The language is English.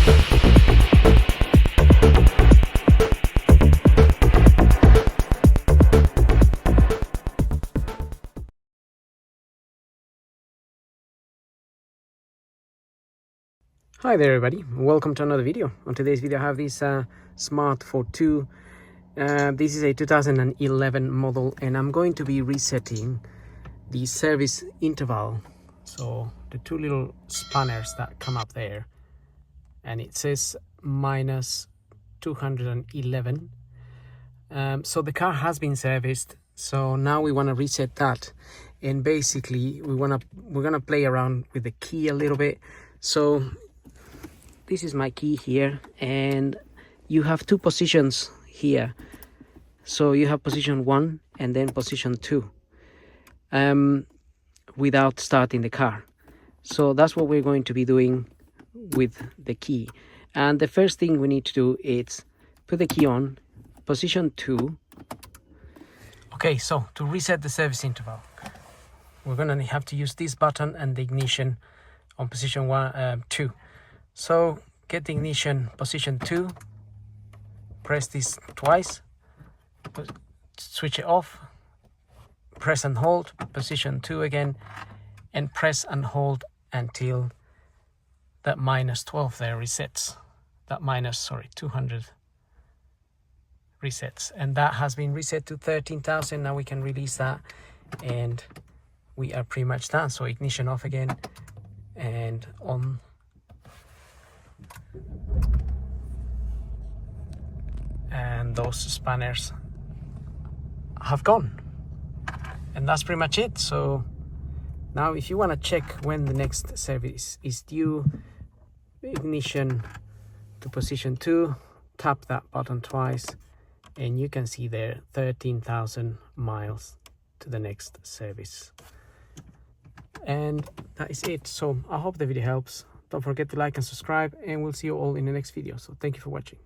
Hi there everybody, welcome to another video. On today's video I have this smart Fortwo. This is a 2011 model and I'm going to be resetting the service interval. So the two little spanners that come up there, and it says minus 211. So the car has been serviced, so now we want to reset that, and basically we're gonna play around with the key a little bit. So this is my key here, and you have two positions here. So you have position 1 and then position 2 without starting the car. So that's what we're going to be doing with the key. And the first thing we need to do is put the key on position 2. Okay, so to reset the service interval, we're gonna have to use this button and the ignition on position 2. So get the ignition position 2, press this twice, switch it off, press and hold position 2 again, and press and hold until that minus 12 there resets. That minus 200 resets, and that has been reset to 13,000. Now we can release that and we are pretty much done. So ignition off again and on. And those spanners have gone, and that's pretty much it. So now if you want to check when the next service is due, ignition to position 2, tap that button twice, and you can see there 13,000 miles to the next service. And that is it. So I hope the video helps. Don't forget to like and subscribe, and we'll see you all in the next video. So thank you for watching.